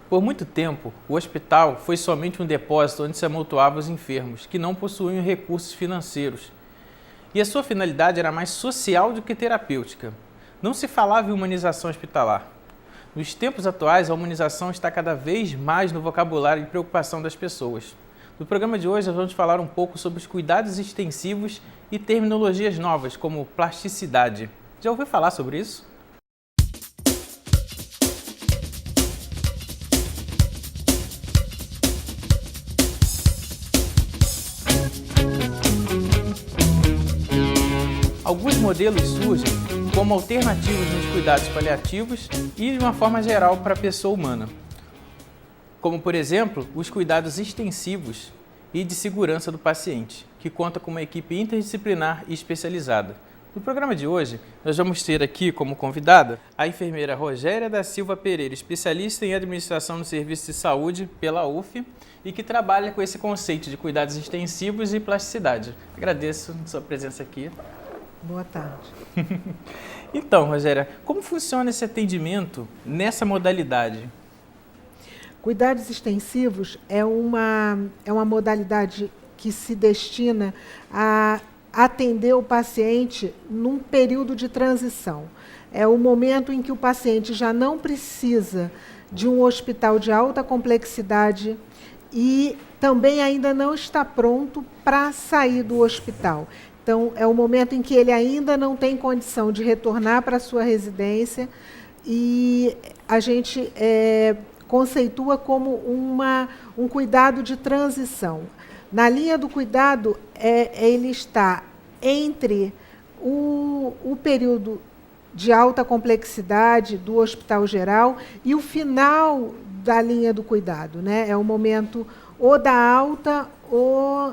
Por muito tempo, o hospital foi somente um depósito onde se amontoavam os enfermos, que não possuíam recursos financeiros. E a sua finalidade era mais social do que terapêutica. Não se falava em humanização hospitalar. Nos tempos atuais, a humanização está cada vez mais no vocabulário e preocupação das pessoas. No programa de hoje, nós vamos falar um pouco sobre os cuidados extensivos e terminologias novas, como plasticidade. Já ouviu falar sobre isso? Alguns modelos surgem como alternativas nos cuidados paliativos e de uma forma geral para a pessoa humana, como por exemplo os cuidados extensivos e de segurança do paciente, que conta com uma equipe interdisciplinar e especializada. No programa de hoje, nós vamos ter aqui como convidada a enfermeira Rogéria da Silva Pereira, especialista em administração no serviço de saúde pela UF e que trabalha com esse conceito de cuidados extensivos e plasticidade. Agradeço a sua presença aqui. Boa tarde. Então, Rogéria, como funciona esse atendimento nessa modalidade? Cuidados extensivos é uma modalidade que se destina a atender o paciente num período de transição. É o momento em que o paciente já não precisa de um hospital de alta complexidade e também ainda não está pronto para sair do hospital. Então, é o momento em que ele ainda não tem condição de retornar para a sua residência e a gente conceitua como um cuidado de transição. Na linha do cuidado, ele está entre o período de alta complexidade do hospital geral e o final da linha do cuidado, né? É o momento ou da alta ou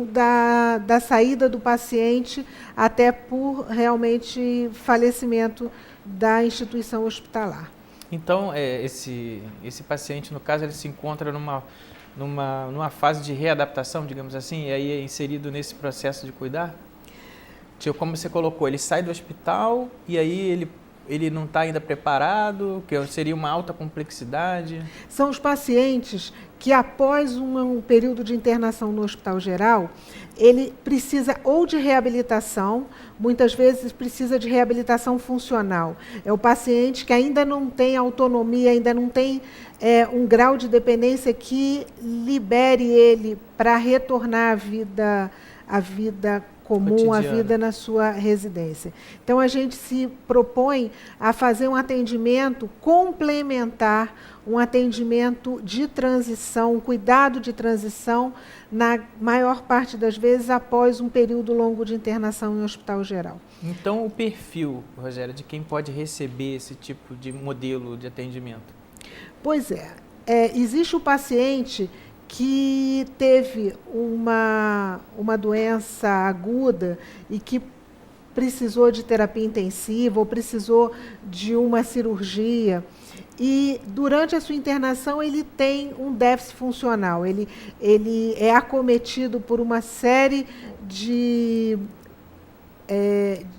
da saída do paciente até por realmente falecimento da instituição hospitalar. Então, esse paciente, no caso, ele se encontra numa fase de readaptação, digamos assim, e aí é inserido nesse processo de cuidar? Tipo, como você colocou, ele sai do hospital e aí ele não está ainda preparado, que seria uma alta complexidade? São os pacientes que, após um período de internação no hospital geral, ele precisa ou de reabilitação, muitas vezes precisa de reabilitação funcional. É o paciente que ainda não tem autonomia, ainda não tem um grau de dependência que libere ele para retornar à vida comum, a vida na sua residência. Então, a gente se propõe a fazer um atendimento complementar, um atendimento de transição, um cuidado de transição, na maior parte das vezes, após um período longo de internação em hospital geral. Então, o perfil, Rogéria, de quem pode receber esse tipo de modelo de atendimento? Pois existe o paciente que teve uma doença aguda e que precisou de terapia intensiva ou precisou de uma cirurgia e durante a sua internação ele tem um déficit funcional, ele é acometido por uma série de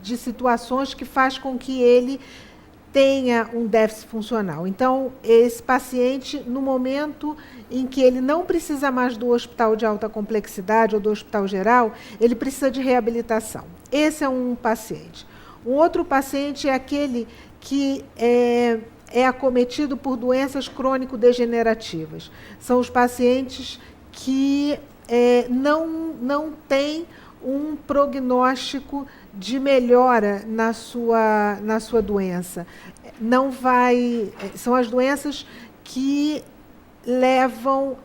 situações que faz com que ele tenha um déficit funcional. Então, esse paciente, no momento em que ele não precisa mais do hospital de alta complexidade ou do hospital geral, ele precisa de reabilitação. Esse é um paciente. Um outro paciente é aquele que é acometido por doenças crônico-degenerativas. São os pacientes que não têm um prognóstico de melhora na sua doença. São as doenças que levam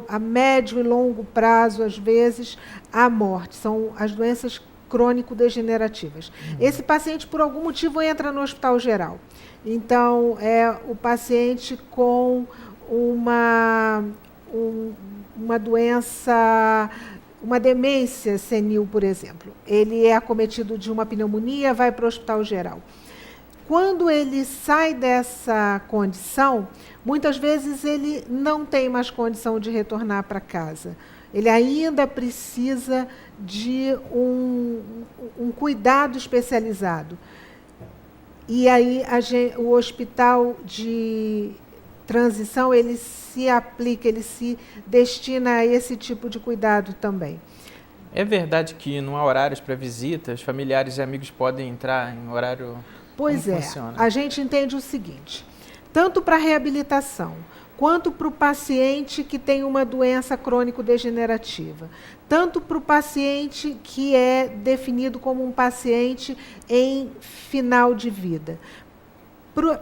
a médio e longo prazo, às vezes, à morte. São as doenças crônico-degenerativas. Esse paciente, por algum motivo, entra no hospital geral. Então, é o paciente com uma doença, uma demência senil, por exemplo. Ele é acometido de uma pneumonia, vai para o hospital geral. Quando ele sai dessa condição, muitas vezes ele não tem mais condição de retornar para casa. Ele ainda precisa de um cuidado especializado. E aí o hospital transição, ele se aplica, ele se destina a esse tipo de cuidado também. É verdade que não há horários para visitas, familiares e amigos podem entrar em horário? Pois Como é, funciona? a gente entende o seguinte, tanto para a reabilitação, quanto para o paciente que tem uma doença crônico-degenerativa, tanto para o paciente que é definido como um paciente em final de vida.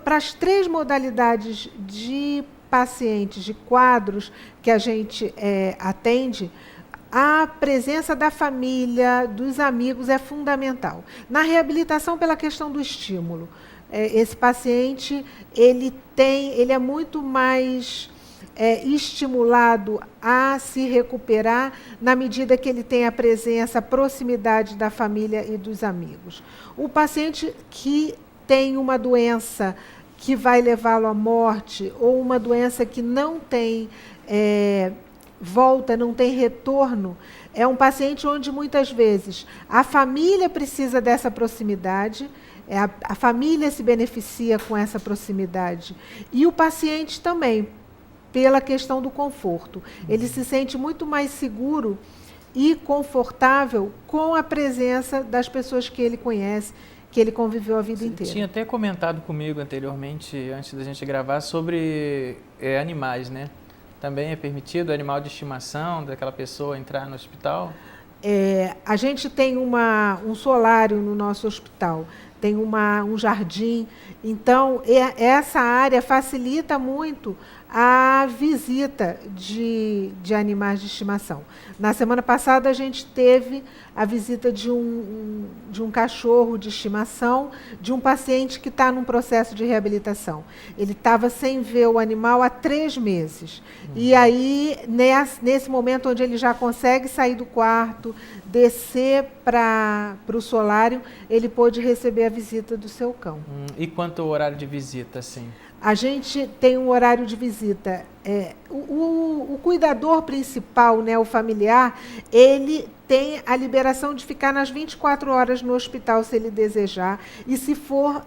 Para as 3 modalidades de pacientes, de quadros que a gente atende, a presença da família, dos amigos é fundamental. Na reabilitação, pela questão do estímulo, esse paciente ele é muito mais estimulado a se recuperar na medida que ele tem a presença, a proximidade da família e dos amigos. O paciente que tem uma doença que vai levá-lo à morte ou uma doença que não tem volta, não tem retorno, é um paciente onde muitas vezes a família precisa dessa proximidade, a família se beneficia com essa proximidade e o paciente também, pela questão do conforto. Ele se sente muito mais seguro e confortável com a presença das pessoas que ele conhece, que ele conviveu a vida inteira. Tinha até comentado comigo anteriormente, antes da gente gravar, sobre animais, né? Também é permitido animal de estimação daquela pessoa entrar no hospital? A gente tem um solário no nosso hospital, tem um jardim, então essa área facilita muito a visita de animais de estimação. Na semana passada a gente teve a visita de um cachorro de estimação, de um paciente que está num processo de reabilitação. Ele estava sem ver o animal há 3 meses. E aí, nesse momento onde ele já consegue sair do quarto, descer para o solário, ele pôde receber a visita do seu cão. E quanto ao horário de visita, assim? A gente tem um horário de visita. O cuidador principal, né, o familiar, ele tem a liberação de ficar nas 24 horas no hospital, se ele desejar, e se for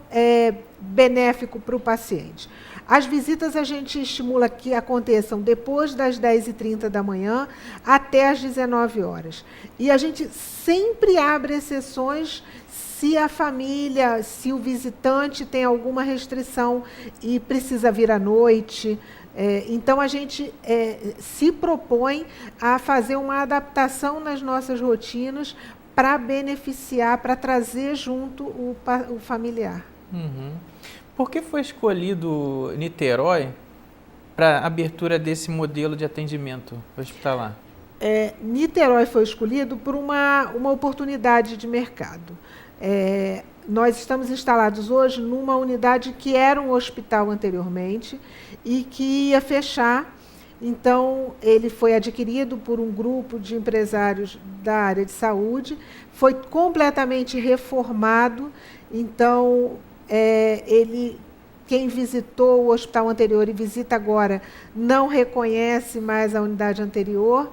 benéfico para o paciente. As visitas a gente estimula que aconteçam depois das 10h30 da manhã até as 19 horas. E a gente sempre abre exceções se a família, se o visitante tem alguma restrição e precisa vir à noite. Então, a gente se propõe a fazer uma adaptação nas nossas rotinas para beneficiar, para trazer junto o familiar. Uhum. Por que foi escolhido Niterói para a abertura desse modelo de atendimento hospitalar? Niterói foi escolhido por uma oportunidade de mercado. Nós estamos instalados hoje numa unidade que era um hospital anteriormente e que ia fechar. Então, ele foi adquirido por um grupo de empresários da área de saúde, foi completamente reformado. Então, quem visitou o hospital anterior e visita agora não reconhece mais a unidade anterior,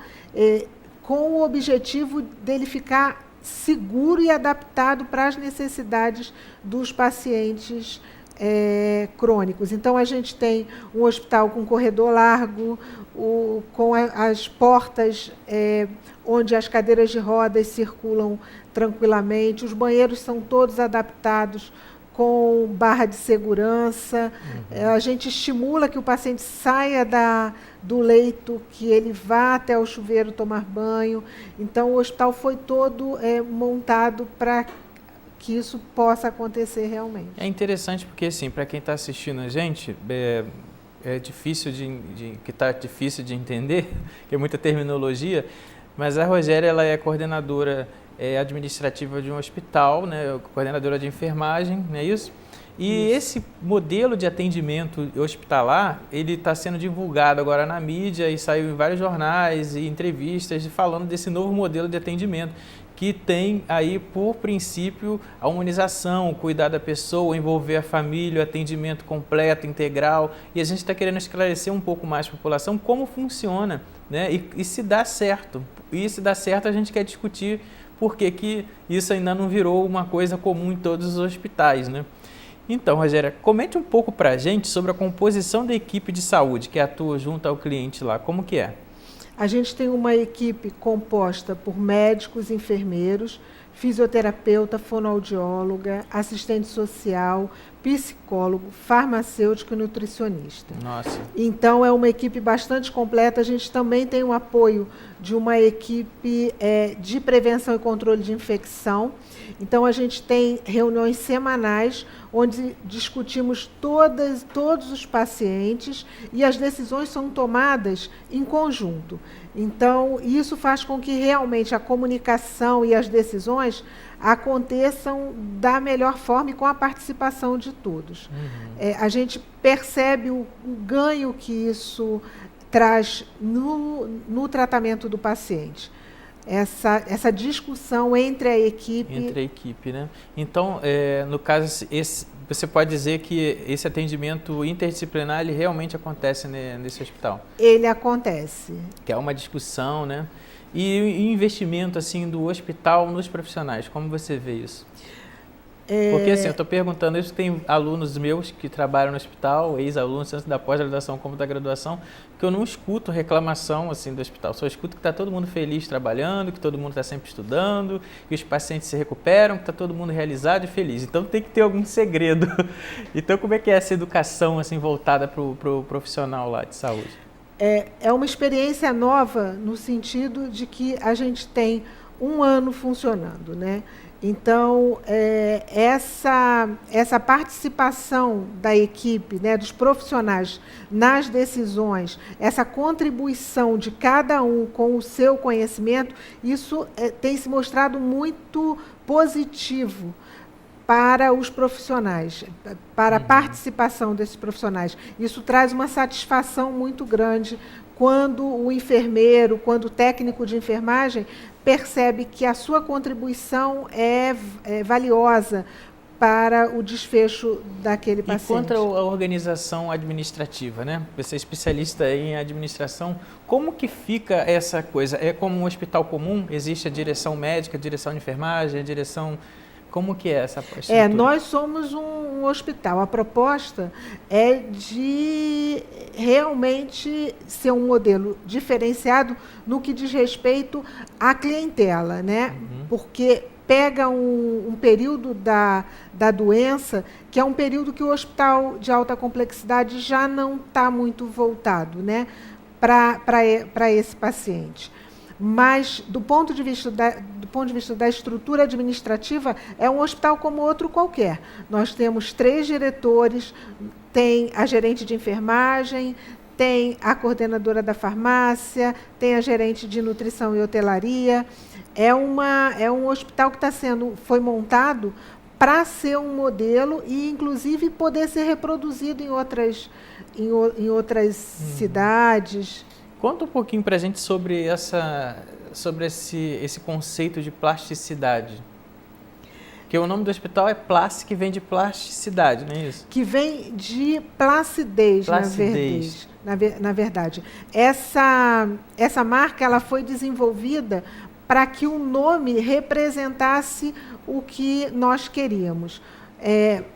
com o objetivo dele ficar seguro e adaptado para as necessidades dos pacientes crônicos. Então, a gente tem um hospital com corredor largo, com as portas onde as cadeiras de rodas circulam tranquilamente, os banheiros são todos adaptados com barra de segurança. A gente estimula que o paciente saia do leito, que ele vá até o chuveiro tomar banho. Então, o hospital foi todo montado para que isso possa acontecer realmente. É interessante porque, assim, para quem está assistindo a gente, é difícil difícil de entender, que é muita terminologia, mas a Rogéria, ela é coordenadora administrativa de um hospital, né, coordenadora de enfermagem, não é isso? E esse modelo de atendimento hospitalar, ele está sendo divulgado agora na mídia e saiu em vários jornais e entrevistas falando desse novo modelo de atendimento, que tem aí por princípio a humanização, o cuidar da pessoa, envolver a família, o atendimento completo, integral, e a gente está querendo esclarecer um pouco mais para a população como funciona, né? E se dá certo. E se dá certo, a gente quer discutir por que isso ainda não virou uma coisa comum em todos os hospitais, né? Então, Rogéria, comente um pouco para a gente sobre a composição da equipe de saúde que atua junto ao cliente lá. Como que é? A gente tem uma equipe composta por médicos, enfermeiros, fisioterapeuta, fonoaudióloga, assistente social, psicólogo, farmacêutico e nutricionista. Nossa. Então, é uma equipe bastante completa. A gente também tem o apoio de uma equipe de prevenção e controle de infecção. Então, a gente tem reuniões semanais onde discutimos todos os pacientes e as decisões são tomadas em conjunto. Então, isso faz com que realmente a comunicação e as decisões aconteçam da melhor forma e com a participação de todos. A gente percebe o ganho que isso traz no tratamento do paciente. Essa discussão entre a equipe... Entre a equipe, né? Então, no caso, você pode dizer que esse atendimento interdisciplinar ele realmente acontece nesse hospital? Ele acontece. Que é uma discussão, né? E o investimento assim, do hospital nos profissionais, como você vê isso? Porque assim, eu estou perguntando isso, tem alunos meus que trabalham no hospital, ex-alunos, tanto da pós-graduação como da graduação, que eu não escuto reclamação assim, do hospital, só escuto que está todo mundo feliz trabalhando, que todo mundo está sempre estudando, que os pacientes se recuperam, que está todo mundo realizado e feliz. Então tem que ter algum segredo. Então como é que é essa educação assim, voltada para o profissional lá de saúde? É uma experiência nova no sentido de que a gente tem um ano funcionando, né? Então, essa participação da equipe, né, dos profissionais nas decisões, essa contribuição de cada um com o seu conhecimento, isso tem se mostrado muito positivo para os profissionais, para a participação desses profissionais. Isso traz uma satisfação muito grande quando o enfermeiro, quando o técnico de enfermagem percebe que a sua contribuição é valiosa para o desfecho daquele paciente. E quanto à organização administrativa, né? Você é especialista em administração, como que fica essa coisa? É como um hospital comum? Existe a direção médica, a direção de enfermagem, a direção... Como que é essa estrutura? Nós somos um hospital. A proposta é de realmente ser um modelo diferenciado no que diz respeito à clientela, né? Porque pega um período da doença, que é um período que o hospital de alta complexidade já não está muito voltado, né, para esse paciente. Mas, do ponto de vista da estrutura administrativa, é um hospital como outro qualquer. Nós temos 3 diretores, tem a gerente de enfermagem, tem a coordenadora da farmácia, tem a gerente de nutrição e hotelaria. É um hospital que foi montado para ser um modelo e, inclusive, poder ser reproduzido em outras cidades. Conta um pouquinho para a gente sobre esse conceito de plasticidade. Porque o nome do hospital é Plastic, que vem de plasticidade, não é isso? Que vem de placidez. Na verdade. Essa marca ela foi desenvolvida para que o nome representasse o que nós queríamos.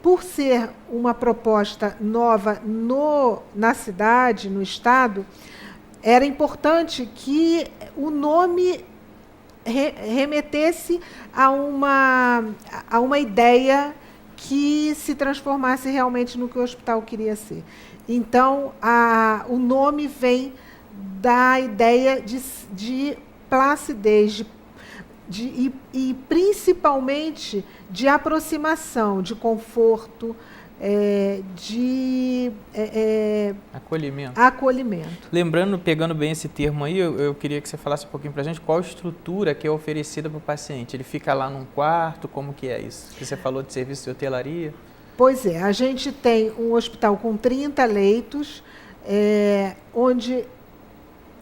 Por ser uma proposta nova na cidade, no estado, era importante que o nome remetesse a uma ideia que se transformasse realmente no que o hospital queria ser. Então, o nome vem da ideia de placidez, e principalmente de aproximação, de conforto, de acolhimento. Lembrando, pegando bem esse termo aí, eu queria que você falasse um pouquinho para a gente qual a estrutura que é oferecida para o paciente. Ele fica lá num quarto, como que é isso? Você falou de serviço de hotelaria. Pois é, a gente tem um hospital com 30 leitos, onde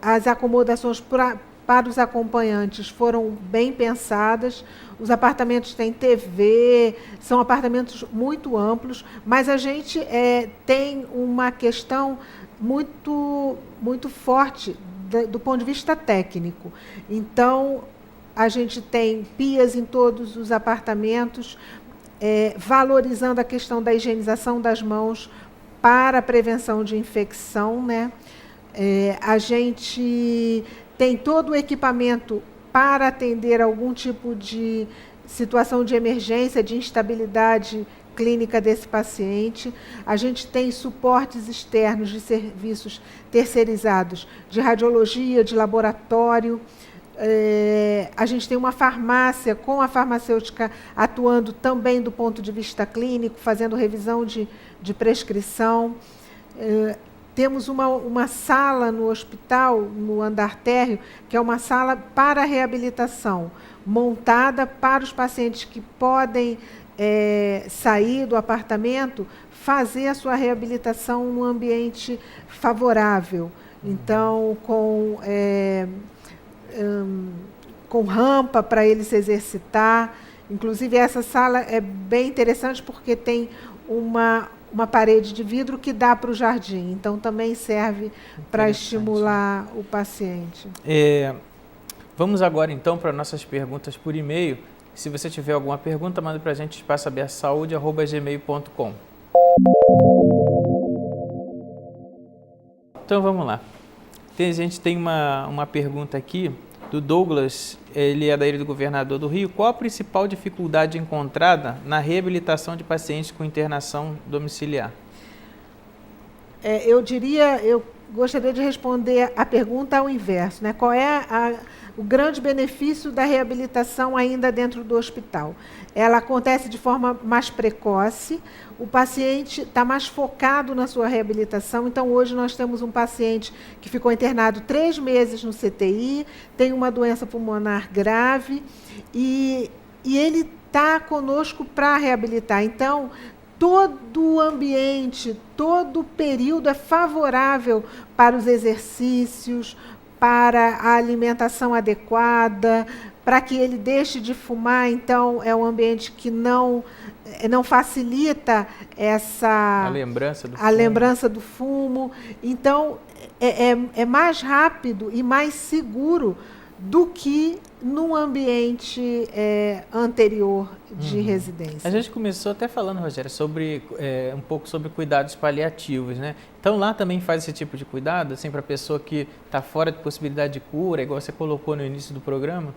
as acomodações para os acompanhantes foram bem pensadas. Os apartamentos têm TV, são apartamentos muito amplos, mas a gente tem uma questão muito, muito forte do ponto de vista técnico. Então, a gente tem pias em todos os apartamentos. valorizando a questão da higienização das mãos para a prevenção de infecção, né? A gente tem todo o equipamento para atender algum tipo de situação de emergência, de instabilidade clínica desse paciente. A gente tem suportes externos de serviços terceirizados de radiologia, de laboratório. A gente tem uma farmácia com a farmacêutica atuando também do ponto de vista clínico, fazendo revisão de prescrição. Temos uma sala no hospital, no andar térreo, que é uma sala para reabilitação, montada para os pacientes que podem sair do apartamento, fazer a sua reabilitação num ambiente favorável. Então, com rampa para ele se exercitar. Inclusive, essa sala é bem interessante porque tem uma parede de vidro que dá para o jardim. Então, também serve para estimular o paciente. Vamos agora, então, para nossas perguntas por e-mail. Se você tiver alguma pergunta, manda para a gente, espaçoabertosaude@gmail.com. Então, vamos lá. A gente tem uma pergunta aqui do Douglas, ele é da Ilha do Governador do Rio. Qual a principal dificuldade encontrada na reabilitação de pacientes com internação domiciliar? Eu gostaria de responder a pergunta ao inverso, né? Qual é o grande benefício da reabilitação ainda dentro do hospital? Ela acontece de forma mais precoce, o paciente está mais focado na sua reabilitação. Então, hoje nós temos um paciente que ficou internado 3 meses no CTI, tem uma doença pulmonar grave e ele está conosco para reabilitar. Então, todo o ambiente, todo o período é favorável para os exercícios, para a alimentação adequada, para que ele deixe de fumar. Então, é um ambiente que não facilita a lembrança do fumo. Então, é mais rápido e mais seguro do que num ambiente anterior de residência. A gente começou até falando, Rogéria, um pouco sobre cuidados paliativos, né? Então lá também faz esse tipo de cuidado, assim, para a pessoa que está fora de possibilidade de cura, igual você colocou no início do programa?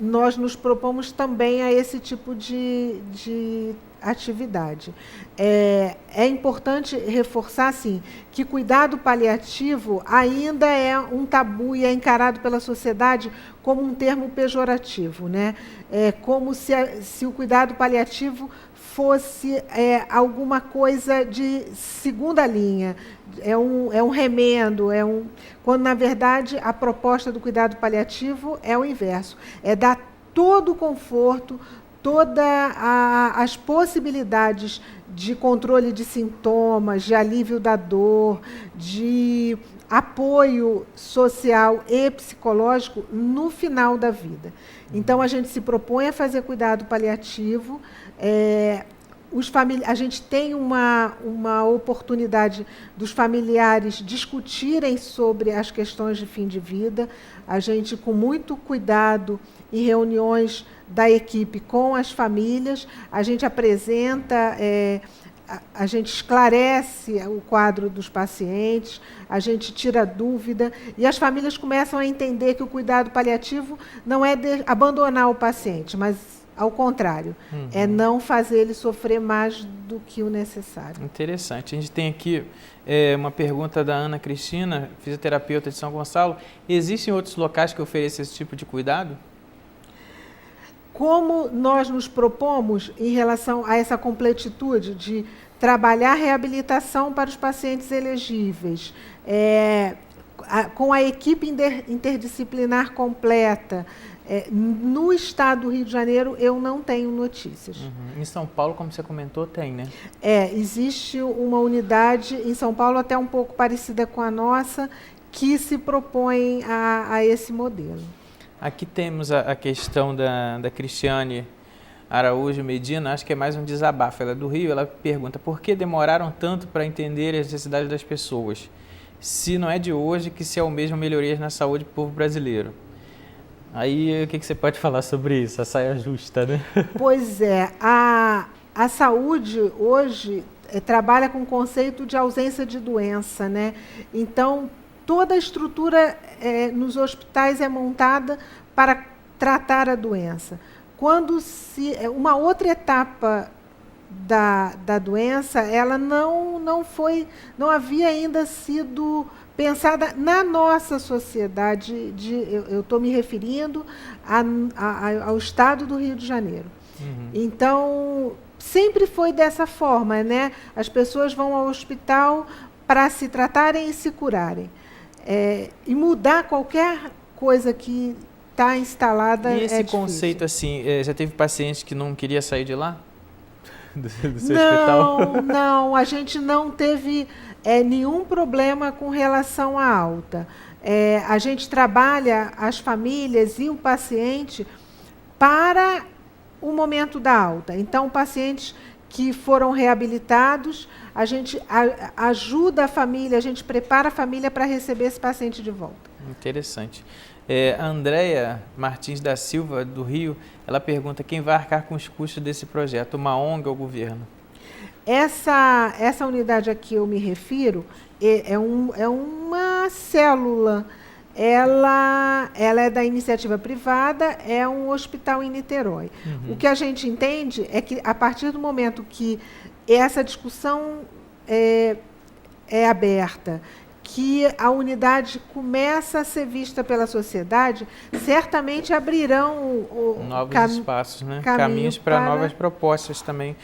Nós nos propomos também a esse tipo de atividade. É importante reforçar, assim, que cuidado paliativo ainda é um tabu e é encarado pela sociedade como um termo pejorativo, né? É como se o cuidado paliativo fosse alguma coisa de segunda linha, é um remendo, quando, na verdade, a proposta do cuidado paliativo é o inverso, é dar todo o conforto, todas as possibilidades de controle de sintomas, de alívio da dor, de apoio social e psicológico no final da vida. Então, a gente se propõe a fazer cuidado paliativo. A gente tem uma oportunidade dos familiares discutirem sobre as questões de fim de vida. A gente, com muito cuidado, em reuniões da equipe com as famílias, a gente apresenta, a gente esclarece o quadro dos pacientes, a gente tira dúvida, e as famílias começam a entender que o cuidado paliativo não é abandonar o paciente, mas ao contrário, é não fazer ele sofrer mais do que o necessário. Interessante. A gente tem aqui uma pergunta da Ana Cristina, fisioterapeuta de São Gonçalo. Existem outros locais que oferecem esse tipo de cuidado? Como nós nos propomos em relação a essa completitude de trabalhar a reabilitação para os pacientes elegíveis, com a equipe interdisciplinar completa, no estado do Rio de Janeiro, eu não tenho notícias. Em São Paulo, como você comentou, tem, né? Existe uma unidade em São Paulo, até um pouco parecida com a nossa, que se propõe a esse modelo. Aqui temos a questão da Cristiane Araújo Medina, acho que é mais um desabafo. Ela é do Rio, ela pergunta: por que demoraram tanto para entender as necessidades das pessoas? Se não é de hoje que se almejam melhorias na saúde do povo brasileiro. Aí, o que você pode falar sobre isso, a saia justa, né? Pois é, a saúde hoje trabalha com o conceito de ausência de doença, né? Então, toda a estrutura nos hospitais é montada para tratar a doença. Quando uma outra etapa da doença, ela não havia ainda sido pensada na nossa sociedade, eu estou me referindo ao estado do Rio de Janeiro. Uhum. Então, sempre foi dessa forma, né? As pessoas vão ao hospital para se tratarem e se curarem. E mudar qualquer coisa que está instalada E esse difícil. conceito, assim, já teve paciente que não queria sair de lá? Do seu Não, hospital? não, a gente não teve nenhum problema com relação à alta. A gente trabalha as famílias e o paciente para o momento da alta. Então, pacientes que foram reabilitados, a gente ajuda a família, a gente prepara a família para receber esse paciente de volta. Interessante. A Andréia Martins da Silva, do Rio, ela pergunta quem vai arcar com os custos desse projeto, uma ONG ou o governo? Essa unidade a que eu me refiro é uma célula. Ela é da iniciativa privada, é um hospital em Niterói. Uhum. O que a gente entende é que, a partir do momento que essa discussão é aberta, que a unidade começa a ser vista pela sociedade, certamente abrirão novos espaços, né? Caminhos para novas propostas também.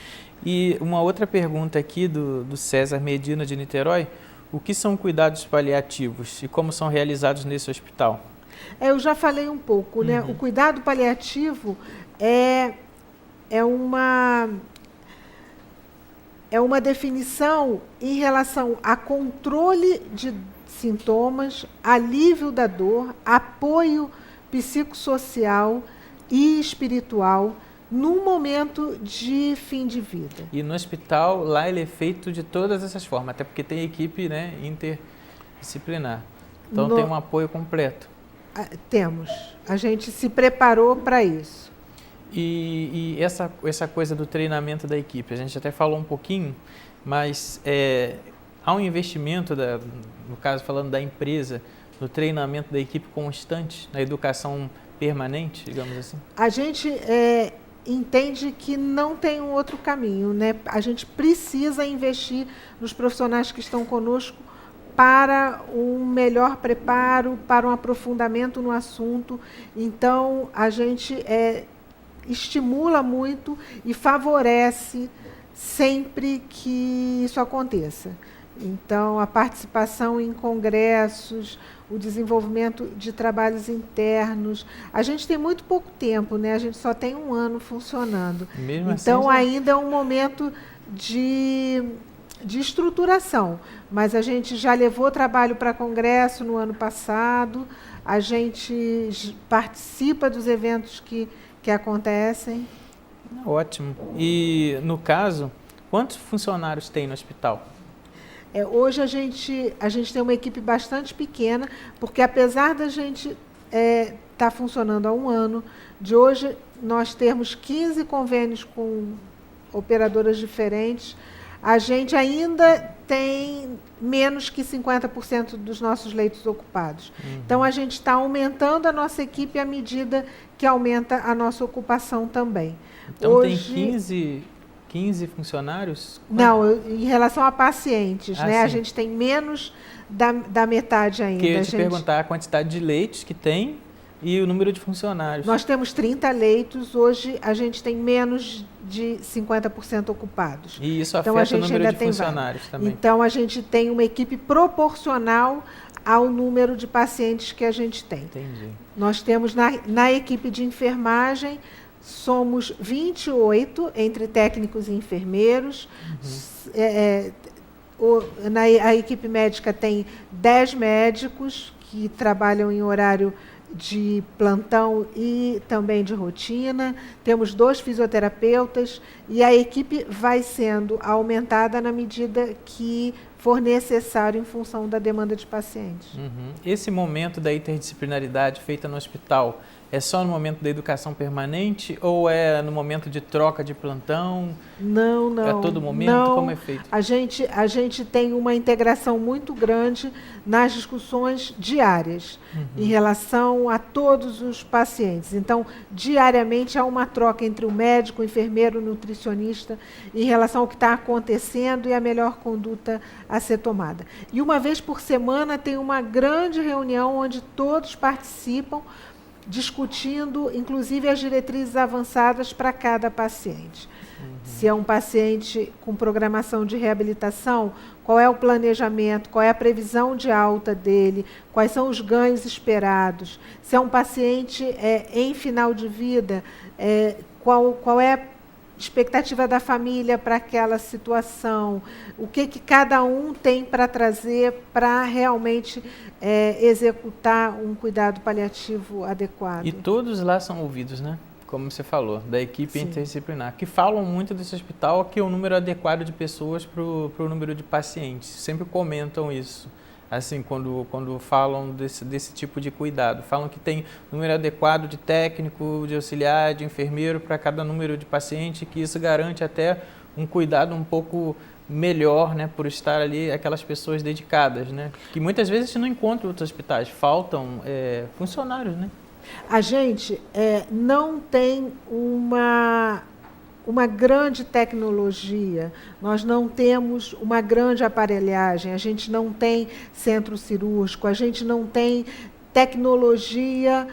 E uma outra pergunta aqui do César Medina, de Niterói: o que são cuidados paliativos e como são realizados nesse hospital? Eu já falei um pouco, né? O cuidado paliativo é uma definição em relação a controle de sintomas, alívio da dor, apoio psicossocial e espiritual num momento de fim de vida. E no hospital, lá ele é feito de todas essas formas, até porque tem equipe, né, interdisciplinar. Então tem um apoio completo. Temos. A gente se preparou para isso. E essa coisa do treinamento da equipe, a gente até falou um pouquinho, mas há um investimento, no caso falando da empresa, no treinamento da equipe constante, na educação permanente, digamos assim? A gente entende que não tem um outro caminho, né? A gente precisa investir nos profissionais que estão conosco para um melhor preparo, para um aprofundamento no assunto. Então, a gente estimula muito e favorece sempre que isso aconteça. Então, a participação em congressos, o desenvolvimento de trabalhos internos. A gente tem muito pouco tempo, né? A gente só tem 1 ano funcionando. Mesmo então, assim, ainda é um momento de estruturação. Mas a gente já levou trabalho para congresso no ano passado, a gente participa dos eventos que acontecem. Ótimo. E, no caso, quantos funcionários tem no hospital? Hoje a gente tem uma equipe bastante pequena, porque apesar da gente estar funcionando há 1 ano, de hoje nós termos 15 convênios com operadoras diferentes, a gente ainda tem menos que 50% dos nossos leitos ocupados. Então, a gente está aumentando a nossa equipe à medida que aumenta a nossa ocupação também. Então, hoje, tem 15 funcionários? Não, em relação a pacientes, né? Sim. A gente tem menos da metade ainda. Eu ia te perguntar a quantidade de leitos que tem e o número de funcionários. Nós temos 30 leitos, hoje a gente tem menos de 50% ocupados. E isso afeta o número de funcionários também. Então, a gente tem uma equipe proporcional ao número de pacientes que a gente tem. Entendi. Nós temos na equipe de enfermagem, somos 28 entre técnicos e enfermeiros. A equipe médica tem 10 médicos que trabalham em horário de plantão e também de rotina. Temos 2 fisioterapeutas e a equipe vai sendo aumentada na medida que for necessário em função da demanda de pacientes. Esse momento da interdisciplinaridade feita no hospital É só no momento da educação permanente ou é no momento de troca de plantão? Não. É a todo momento? Não. Como é feito? A gente tem uma integração muito grande nas discussões diárias em relação a todos os pacientes. Então, diariamente há uma troca entre o médico, o enfermeiro, o nutricionista em relação ao que está acontecendo e a melhor conduta a ser tomada. E uma vez por semana tem uma grande reunião onde todos participam, discutindo, inclusive, as diretrizes avançadas para cada paciente. Se é um paciente com programação de reabilitação, qual é o planejamento, qual é a previsão de alta dele, quais são os ganhos esperados. Se é um paciente em final de vida, qual é a expectativa da família para aquela situação, o que cada um tem para trazer para realmente executar um cuidado paliativo adequado. E todos lá são ouvidos, né? Como você falou, da equipe interdisciplinar, que falam muito desse hospital, que é o número adequado de pessoas para o número de pacientes. Sempre comentam isso, assim, quando falam desse tipo de cuidado. Falam que tem número adequado de técnico, de auxiliar, de enfermeiro para cada número de paciente, que isso garante até um cuidado um pouco melhor, né, por estar ali aquelas pessoas dedicadas, né? Que muitas vezes não encontram outros hospitais, faltam funcionários, né? A gente não tem uma grande tecnologia, nós não temos uma grande aparelhagem, a gente não tem centro cirúrgico, a gente não tem tecnologia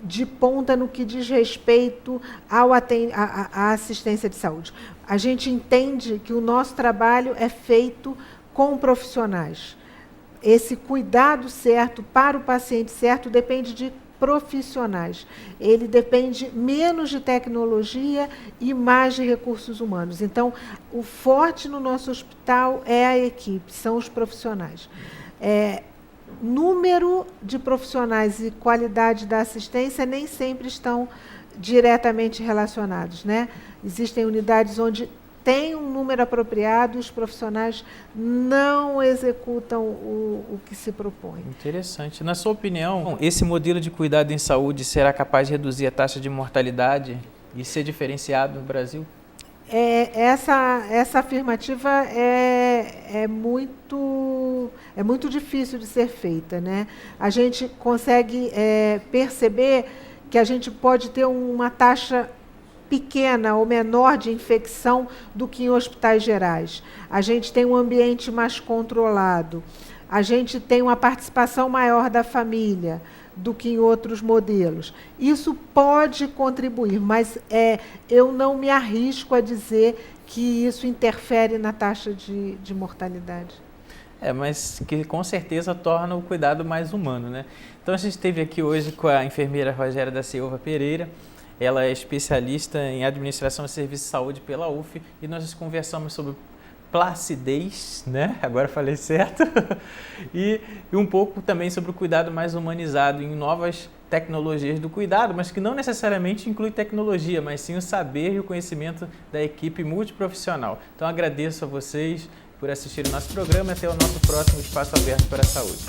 de ponta no que diz respeito à assistência de saúde. A gente entende que o nosso trabalho é feito com profissionais. Esse cuidado certo para o paciente certo depende de profissionais. Ele depende menos de tecnologia e mais de recursos humanos. Então, o forte no nosso hospital é a equipe, são os profissionais. Número de profissionais e qualidade da assistência nem sempre estão diretamente relacionados, né? Existem unidades onde tem um número apropriado e os profissionais não executam o que se propõe. Interessante. Na sua opinião, esse modelo de cuidado em saúde será capaz de reduzir a taxa de mortalidade e ser diferenciado no Brasil? Essa afirmativa é muito difícil de ser feita, né? A gente consegue perceber que a gente pode ter uma taxa pequena ou menor de infecção do que em hospitais gerais. A gente tem um ambiente mais controlado. A gente tem uma participação maior da família do que em outros modelos. Isso pode contribuir, mas eu não me arrisco a dizer que isso interfere na taxa de mortalidade. Mas que com certeza torna o cuidado mais humano, né? Então a gente esteve aqui hoje com a enfermeira Rogéria da Silva Pereira. Ela é especialista em administração de serviços de saúde pela UF e nós conversamos sobre placidez, né? Agora falei certo. e um pouco também sobre o cuidado mais humanizado em novas tecnologias do cuidado, mas que não necessariamente inclui tecnologia, mas sim o saber e o conhecimento da equipe multiprofissional. Então agradeço a vocês por assistir o nosso programa e até o nosso próximo Espaço Aberto para a Saúde.